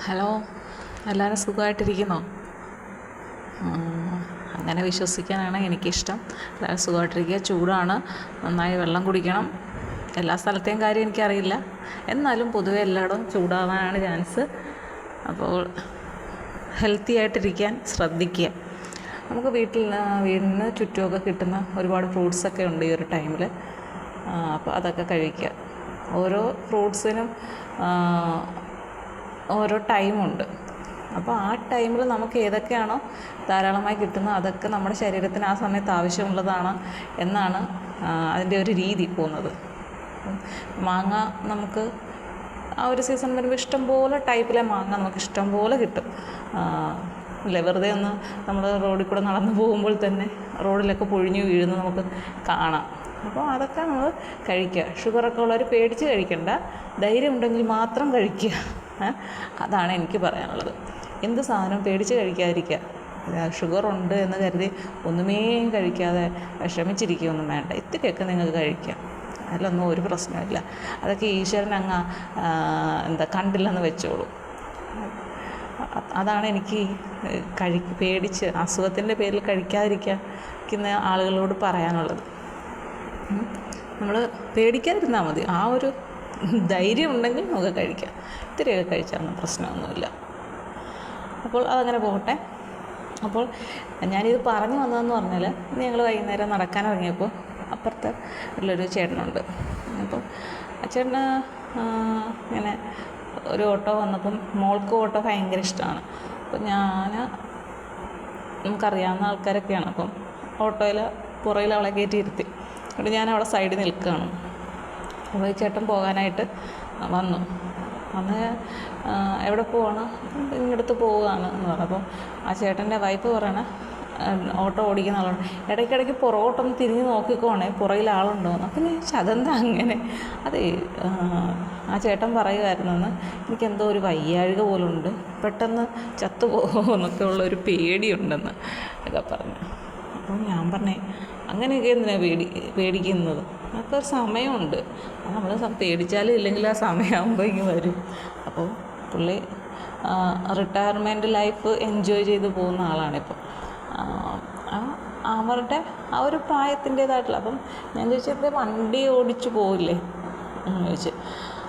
Hello, എല്ലാവരും സുഖമായിട്ടിരിക്കുന്നോ? അങ്ങനെ വിശ്വസിക്കാനാണ് എനിക്കിഷ്ടം. എല്ലാവരും സുഖമായിട്ടിരിക്കുക. ചൂടാണ്, നന്നായി വെള്ളം കുടിക്കണം. എല്ലാ സ്ഥലത്തെയും കാര്യം എനിക്കറിയില്ല, എന്നാലും പൊതുവെ എല്ലായിടവും ചൂടാവാനാണ് ചാൻസ്. അപ്പോൾ ഹെൽത്തി ആയിട്ടിരിക്കാൻ ശ്രദ്ധിക്കുക. നമുക്ക് വീടിന് ചുറ്റുമൊക്കെ കിട്ടുന്ന ഒരുപാട് ഫ്രൂട്ട്സൊക്കെ ഉണ്ട് ഈ ഒരു ടൈമിൽ. അപ്പോൾ അതൊക്കെ കഴിക്കുക. ഓരോ ഫ്രൂട്ട്സിനും ഓരോ ടൈമുണ്ട്. അപ്പോൾ ആ ടൈമിൽ നമുക്ക് ഏതൊക്കെയാണോ ധാരാളമായി കിട്ടുന്നത് അതൊക്കെ നമ്മുടെ ശരീരത്തിന് ആ സമയത്ത് ആവശ്യമുള്ളതാണ് എന്നാണ് അതിൻ്റെ ഒരു രീതി പോകുന്നത്. മാങ്ങ നമുക്ക് ആ ഒരു സീസൺ വരുമ്പോൾ ഇഷ്ടംപോലെ ടൈപ്പിലെ മാങ്ങ നമുക്ക് ഇഷ്ടം പോലെ കിട്ടും. വെറുതെ ഒന്ന് നമ്മൾ റോഡിൽ കൂടെ നടന്നു പോകുമ്പോൾ തന്നെ റോഡിലൊക്കെ പൊഴിഞ്ഞു വീഴുന്നത് നമുക്ക് കാണാം. അപ്പോൾ അതൊക്കെ നമ്മൾ കഴിക്കുക. ഷുഗറൊക്കെ ഉള്ളവർ പേടിച്ച് കഴിക്കണ്ട, ധൈര്യം ഉണ്ടെങ്കിൽ മാത്രം കഴിക്കുക. അതാണ് എനിക്ക് പറയാനുള്ളത്. എന്ത് സാധനവും പേടിച്ച് കഴിക്കാതിരിക്കുക. ഷുഗറുണ്ട് എന്ന് കരുതി ഒന്നുമേ കഴിക്കാതെ വിഷമിച്ചിരിക്കുകയൊന്നും വേണ്ട. ഇത്തിരിയൊക്കെ നിങ്ങൾക്ക് കഴിക്കാം, അതിലൊന്നും ഒരു പ്രശ്നമില്ല. അതൊക്കെ ഈശ്വരൻ അങ്ങ് കണ്ടില്ലെന്ന് വെച്ചോളൂ. അതാണ് എനിക്ക് പേടിച്ച് അസുഖത്തിൻ്റെ പേരിൽ കഴിക്കാതിരിക്കുന്ന ആളുകളോട് പറയാനുള്ളത്. നമ്മൾ പേടിക്കാതിരുന്നാൽ മതി. ആ ഒരു ധൈര്യം ഉണ്ടെങ്കിൽ നമുക്ക് കഴിക്കാം. ഇത്തിരിയൊക്കെ കഴിച്ചാലൊന്നും പ്രശ്നമൊന്നുമില്ല. അപ്പോൾ അതങ്ങനെ പോകട്ടെ. അപ്പോൾ ഞാനിത് പറഞ്ഞു വന്നതെന്ന് പറഞ്ഞാൽ, ഞങ്ങൾ വൈകുന്നേരം നടക്കാനിറങ്ങിയപ്പോൾ അപ്പുറത്തെ ഉള്ളൊരു ചേട്ടനുണ്ട്. അപ്പോൾ ആ ചേട്ടന് ഇങ്ങനെ ഒരു ഓട്ടോ വന്നപ്പം മോൾക്ക് ഓട്ടോ ഭയങ്കര ഇഷ്ടമാണ്. അപ്പം നമുക്കറിയാവുന്ന ആൾക്കാരൊക്കെയാണ്. അപ്പം ഓട്ടോയിൽ പുറകിൽ അവളെ കയറ്റി ഇരുത്തി. എന്നിട്ട് ഞാൻ അവിടെ സൈഡിൽ നിൽക്കുകയാണ്. അപ്പോൾ ഈ ചേട്ടൻ പോകാനായിട്ട് വന്ന് എവിടെ പോവാണ്? ഇങ്ങടുത്ത് പോവുകയാണ് എന്ന് പറഞ്ഞു. അപ്പോൾ ആ ചേട്ടൻ്റെ വൈഫ് പറയണ ഓട്ടോ ഓടിക്കുന്ന ആളാണ്, ഇടയ്ക്കിടയ്ക്ക് പുറകോട്ടൊന്ന് തിരിഞ്ഞ് നോക്കിക്കോണേ, പുറകിൽ ആളുണ്ടോയെന്ന്. അപ്പം ഞാൻ അതെന്താ അങ്ങനെ? അതെ, ആ ചേട്ടൻ പറയുമായിരുന്നെന്ന്, എനിക്കെന്തോ ഒരു വയ്യാഴിക പോലുണ്ട്, പെട്ടെന്ന് ചത്തുപോകുമെന്നൊക്കെ ഉള്ളൊരു പേടിയുണ്ടെന്ന് ഒക്കെ പറഞ്ഞു. അപ്പം ഞാൻ പറഞ്ഞേ, അങ്ങനെയൊക്കെ എന്തിനാണ് പേടിക്കുന്നത്? അതൊക്കെ ഒരു സമയമുണ്ട്. നമ്മൾ പേടിച്ചാലും ഇല്ലെങ്കിൽ ആ സമയമാകുമ്പോൾ ഇങ്ങ് വരും. അപ്പോൾ പുള്ളി റിട്ടയർമെൻറ്റ് ലൈഫ് എൻജോയ് ചെയ്ത് പോകുന്ന ആളാണിപ്പോൾ. അവരുടെ ആ ഒരു പ്രായത്തിൻ്റേതായിട്ടുള്ള. അപ്പം ഞാൻ ചോദിച്ചപ്പോൾ വണ്ടി ഓടിച്ചു പോവില്ലേ എന്ന് ചോദിച്ചു.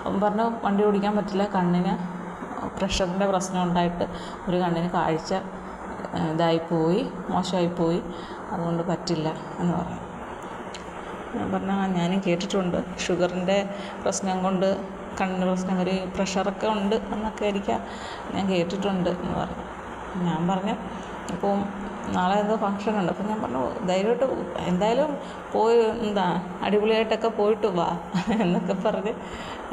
അപ്പം പറഞ്ഞു, വണ്ടി ഓടിക്കാൻ പറ്റില്ല, കണ്ണിന് പ്രഷറിൻ്റെ പ്രശ്നം ഉണ്ടായിട്ട് ഒരു കണ്ണിന് കാഴ്ച ഇതായിപ്പോയി, മോശമായിപ്പോയി, അതുകൊണ്ട് പറ്റില്ല എന്ന് പറഞ്ഞു. ഞാൻ പറഞ്ഞാൽ ഞാനും കേട്ടിട്ടുണ്ട്, ഷുഗറിൻ്റെ പ്രശ്നം കൊണ്ട് കണ്ണിന് പ്രശ്നം വരും, പ്രഷറൊക്കെ ഉണ്ട് എന്നൊക്കെ ഞാൻ കേട്ടിട്ടുണ്ട് എന്ന് പറഞ്ഞു. ഞാൻ പറഞ്ഞു, അപ്പോൾ നാളെ എന്തോ ഫങ്ഷനുണ്ട്. അപ്പം ഞാൻ പറഞ്ഞു, ധൈര്യമായിട്ട് എന്തായാലും പോയി അടിപൊളിയായിട്ടൊക്കെ പോയിട്ട് വാ എന്നൊക്കെ പറഞ്ഞ്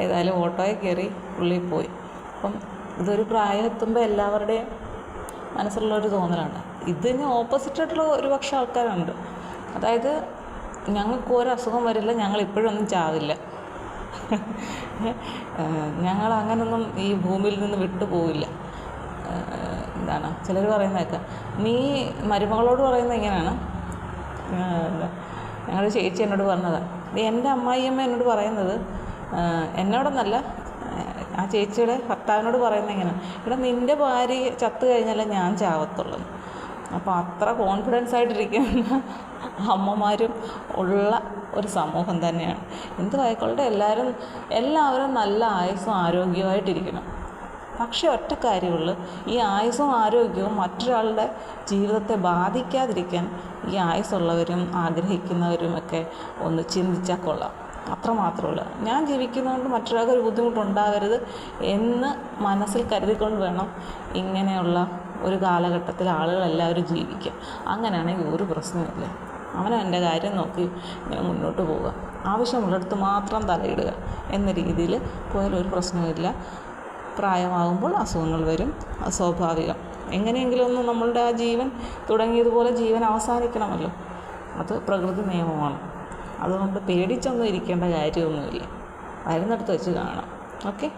ഏതായാലും ഓട്ടോയിൽ കയറി പുള്ളി പോയി. അപ്പം ഇതൊരു പ്രായം എത്തുമ്പോൾ എല്ലാവരുടെയും മനസ്സിലുള്ളൊരു തോന്നലാണ്. ഇതിന് ഓപ്പോസിറ്റായിട്ടുള്ള ഒരുപക്ഷെ ആൾക്കാരുണ്ട്. അതായത്, ഞങ്ങൾക്ക് ഒരു അസുഖം വരില്ല, ഞങ്ങൾ ഇപ്പോഴൊന്നും ചാവില്ല, ഞങ്ങൾ അങ്ങനൊന്നും ഈ ഭൂമിയിൽ നിന്ന് വിട്ടു പോവില്ല. ചിലർ പറയുന്നതൊക്കെ. നീ മരുമകളോട് പറയുന്നത് ഇങ്ങനെയാണ്. ഞങ്ങളുടെ ചേച്ചി എന്നോട് പറഞ്ഞതാണ്. എൻ്റെ അമ്മായിയമ്മ എന്നോട് പറയുന്നത്, എന്നോടൊന്നല്ല, ആ ചേച്ചിയുടെ ഭർത്താവിനോട് പറയുന്നത് ഇങ്ങനെ, ഇവിടെ നിൻ്റെ ഭാര്യ ചത്തു കഴിഞ്ഞാലേ ഞാൻ ചാവത്തുള്ളൂ. അപ്പോൾ അത്ര കോൺഫിഡൻസ് ആയിട്ടിരിക്കുന്ന അമ്മമാരും ഉള്ള ഒരു സമൂഹം തന്നെയാണ്. എന്തുമായിക്കോട്ടെ, എല്ലാവരും നല്ല ആയുസ്സും ആരോഗ്യമായിട്ടിരിക്കണം. പക്ഷേ ഒറ്റ കാര്യമുള്ളൂ, ഈ ആയുസ്സും ആരോഗ്യവും മറ്റൊരാളുടെ ജീവിതത്തെ ബാധിക്കാതിരിക്കാൻ ഈ ആയുസ്സുള്ളവരും ആഗ്രഹിക്കുന്നവരുമൊക്കെ ഒന്ന് ചിന്തിച്ചാൽ കൊള്ളാം. അത്രമാത്രമല്ല. ഞാൻ ജീവിക്കുന്നതുകൊണ്ട് മറ്റൊരാൾക്കൊരു ബുദ്ധിമുട്ടുണ്ടാകരുത് എന്ന് മനസ്സിൽ കരുതിക്കൊണ്ട് വേണം ഇങ്ങനെയുള്ള ഒരു കാലഘട്ടത്തിൽ ആളുകളെല്ലാവരും ജീവിക്കുക. അങ്ങനെയാണെങ്കിൽ ഒരു പ്രശ്നമില്ല. അവനവൻ്റെ കാര്യം നോക്കി ഇങ്ങനെ മുന്നോട്ട് പോവുക, ആവശ്യമുള്ളിടത്ത് മാത്രം തലയിടുക എന്ന രീതിയിൽ പോയാൽ ഒരു പ്രശ്നമില്ല. പ്രായമാകുമ്പോൾ അസുഖങ്ങൾ വരും, അത് സ്വാഭാവികം. എങ്ങനെയെങ്കിലും ഒന്ന് നമ്മളുടെ ആ ജീവൻ തുടങ്ങിയതുപോലെ ജീവൻ അവസാനിക്കണമല്ലോ, അത് പ്രകൃതി നിയമമാണ്. അതുകൊണ്ട് പേടിച്ചൊന്നും ഇരിക്കേണ്ട കാര്യമൊന്നുമില്ല. വരുന്നിടത്ത് വെച്ച് കാണാം. ഓക്കെ.